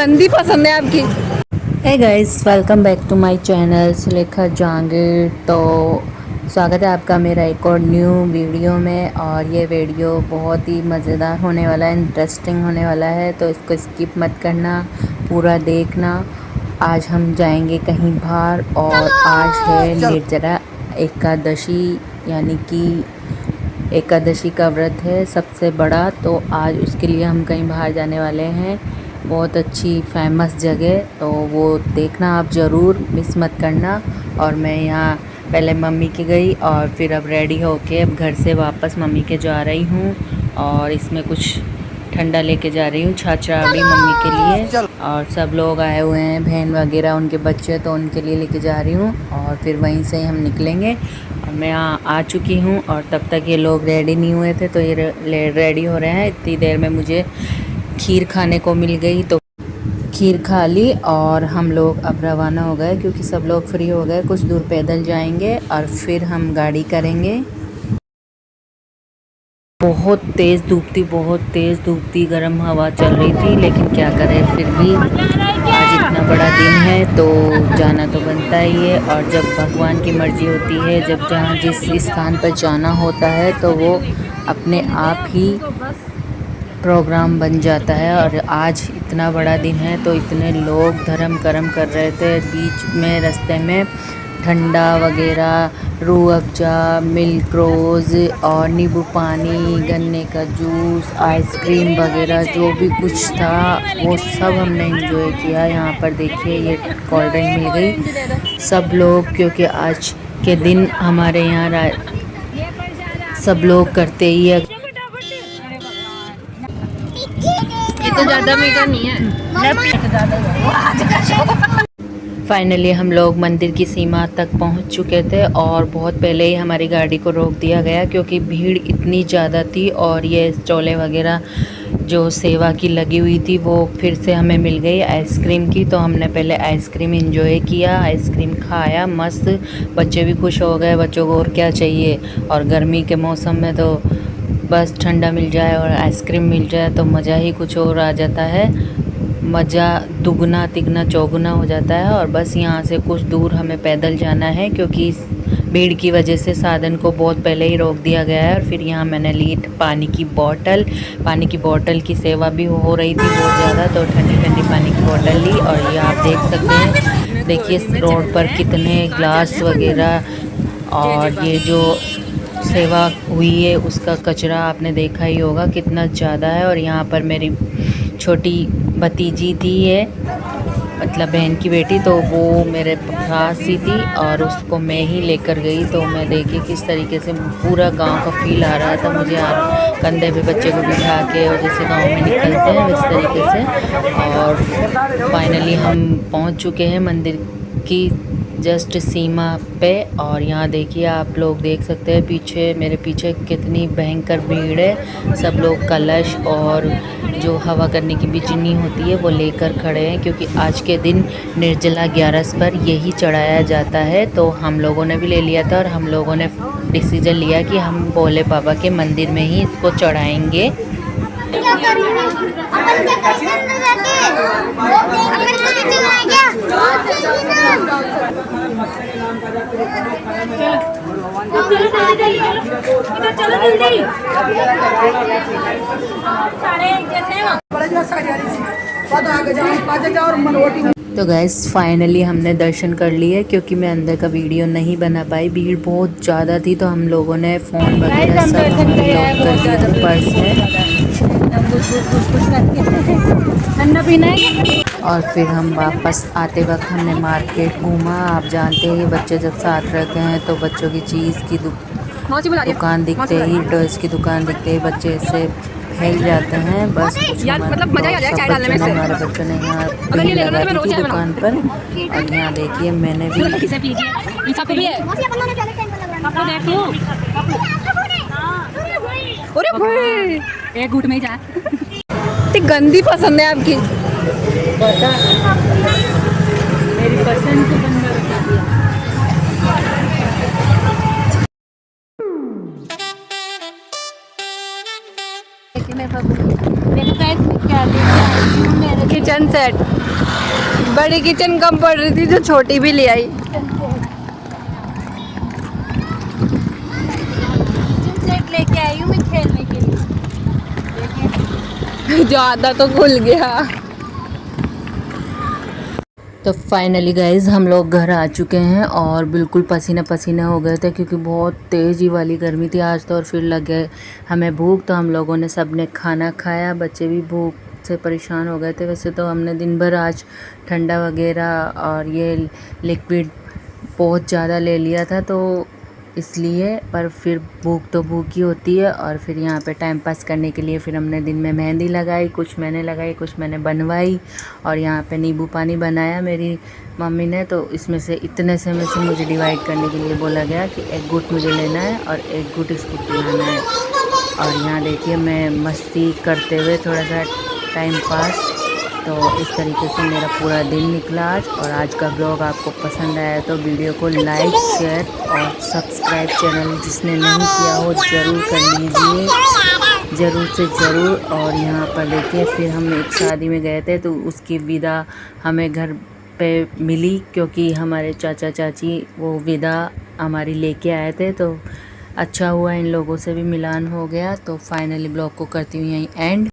गंदी पसंद है आपकी। Hey guys, welcome back to my channel Sulekha Jahangir. तो स्वागत है आपका मेरा एक और न्यू वीडियो में। और ये वीडियो बहुत ही मज़ेदार होने वाला है, इंटरेस्टिंग होने वाला है, तो इसको स्किप मत करना, पूरा देखना। आज हम जाएंगे कहीं बाहर और आज है निर्जला एकादशी, यानी कि एकादशी का व्रत है सबसे बड़ा। तो आज उसके लिए हम कहीं बाहर जाने वाले हैं, बहुत अच्छी फेमस जगह, तो वो देखना आप ज़रूर, मिस मत करना। और मैं यहाँ पहले मम्मी की गई और फिर अब रेडी होके अब घर से वापस मम्मी के जा रही हूँ। और इसमें कुछ ठंडा लेके जा रही हूँ, छाछावड़ी मम्मी के लिए। और सब लोग आए हुए हैं, बहन वगैरह, उनके बच्चे, तो उनके लिए लेके जा रही हूँ। और फिर वहीं से हम निकलेंगे। और मैं आ चुकी हूँ और तब तक ये लोग रेडी नहीं हुए थे, तो ये रेडी हो रहे हैं। इतनी देर में मुझे खीर खाने को मिल गई, तो खीर खा ली और हम लोग अब रवाना हो गए, क्योंकि सब लोग फ्री हो गए। कुछ दूर पैदल जाएंगे और फिर हम गाड़ी करेंगे। बहुत तेज़ धूप थी, गर्म हवा चल रही थी, लेकिन क्या करें, फिर भी आज इतना बड़ा दिन है तो जाना तो बनता ही है। और जब भगवान की मर्ज़ी होती है, जब जहाँ जिस स्थान पर जाना होता है, तो वो अपने आप ही प्रोग्राम बन जाता है। और आज इतना बड़ा दिन है तो इतने लोग धर्म कर्म कर रहे थे। बीच में रास्ते में ठंडा वगैरह, रूह अफ़ज़ा, मिल्क रोज़ और नींबू पानी, गन्ने का जूस, आइसक्रीम वगैरह जो भी कुछ था वो सब हमने एंजॉय किया। यहाँ पर देखिए ये कोल्ड ड्रिंक मिल गई सब लोग, क्योंकि आज के दिन हमारे यहाँ सब लोग करते ही है। ये तो ज़्यादा मीठा नहीं है। फाइनली हम लोग मंदिर की सीमा तक पहुंच चुके थे और बहुत पहले ही हमारी गाड़ी को रोक दिया गया, क्योंकि भीड़ इतनी ज़्यादा थी। और ये चोले वगैरह जो सेवा की लगी हुई थी वो फिर से हमें मिल गई आइसक्रीम की, तो हमने पहले आइसक्रीम एंजॉय किया, आइसक्रीम खाया मस्त। बच्चे भी खुश हो गए, बच्चों को और क्या चाहिए। और गर्मी के मौसम में तो बस ठंडा मिल जाए और आइसक्रीम मिल जाए तो मज़ा ही कुछ और आ जाता है, मज़ा दुगना तिगना चौगुना हो जाता है। और बस यहाँ से कुछ दूर हमें पैदल जाना है, क्योंकि भीड़ की वजह से साधन को बहुत पहले ही रोक दिया गया है। और फिर यहाँ मैंने ली पानी की बोतल की सेवा भी हो रही थी बहुत ज़्यादा, तो ठंडी ठंडी पानी की बोतल ली। और ये आप देख सकते हैं, देखिए रोड पर कितने ग्लास वगैरह, और ये जो सेवा हुई है उसका कचरा आपने देखा ही होगा कितना ज़्यादा है। और यहाँ पर मेरी छोटी भतीजी थी, है मतलब बहन की बेटी, तो वो मेरे पास ही थी और उसको मैं ही लेकर गई। तो मैं देखी किस तरीके से पूरा गांव का फील आ रहा था मुझे, कंधे पे बच्चे को बिठा के, और जैसे गांव में निकलते हैं इस तरीके से। और फाइनली हम पहुंच चुके हैं मंदिर की जस्ट सीमा पे। और यहाँ देखिए, आप लोग देख सकते हैं पीछे, मेरे पीछे कितनी भयंकर भीड़ है। सब लोग कलश और जो हवा करने की बिजनी होती है वो लेकर खड़े हैं, क्योंकि आज के दिन निर्जला 11 पर यही चढ़ाया जाता है। तो हम लोगों ने भी ले लिया था और हम लोगों ने डिसीजन लिया कि हम भोले बाबा के मंदिर में ही इसको चढ़ाएंगे। क्या करेंगे अपन, क्या करेंगे तो गैस फाइनली हमने दर्शन कर लिए, क्योंकि मैं अंदर का वीडियो नहीं बना पाई, भीड़ बहुत ज़्यादा थी। तो हम लोगों ने फ़ोन वगैरह सब हमने लॉक कर दिए थे पर्स में। ठंडा पीना है। और फिर हम वापस आते वक्त हमने मार्केट घूमा। आप जानते हैं बच्चे जब साथ रहते हैं तो बच्चों की चीज़ की दुकान दिखते ही, ड्रेस की दुकान दिखते ही बच्चे ऐसे फैल जाते हैं। बस मतलब मजा ही आ जाए चाय डालने में से। हमारे बच्चों ने यहाँ भीड़ लगा दी थी दुकान पर। और यहाँ देखिए मैंने भी एक घूट में ही जा। गंदी पसंद है आपकी। पता मेरी पसंद को बंदा बता दिया। किचन सेट बड़ी किचन कम पड़ रही थी जो छोटी भी ले आई। सेट लेके आई हूँ मैं खेलने के लिए। ज्यादा तो खुल गया। तो फाइनली गाइज हम लोग घर आ चुके हैं और बिल्कुल पसीना पसीना हो गए थे क्योंकि बहुत तेज़ी वाली गर्मी थी आज तो। और फिर लग गए हमें भूख, तो हम लोगों ने सब ने खाना खाया, बच्चे भी भूख से परेशान हो गए थे। वैसे तो हमने दिन भर आज ठंडा वगैरह और ये लिक्विड बहुत ज़्यादा ले लिया था तो इसलिए, पर फिर भूख तो भूख ही होती है। और फिर यहाँ पे टाइम पास करने के लिए फिर हमने दिन में मेहंदी लगाई, कुछ मैंने लगाई कुछ मैंने बनवाई। और यहाँ पे नींबू पानी बनाया मेरी मम्मी ने, तो इसमें से इतने से में से मुझे डिवाइड करने के लिए बोला गया कि एक घुट मुझे लेना है और एक घुट इसको पिलाना है। और यहाँ देखिए मैं मस्ती करते हुए थोड़ा सा टाइम पास, तो इस तरीके से मेरा पूरा दिन निकला आज। और आज का ब्लॉग आपको पसंद आया तो वीडियो को लाइक शेयर और सब्सक्राइब चैनल जिसने नहीं किया हो ज़रूर कर लीजिए, ज़रूर से ज़रूर। और यहाँ पर देखिए फिर हम एक शादी में गए थे तो उसकी विदा हमें घर पे मिली क्योंकि हमारे चाचा चाची वो विदा हमारी लेके आए थे, तो अच्छा हुआ इन लोगों से भी मिलान हो गया। तो फाइनली ब्लॉग को करती हूँ यहीं एंड।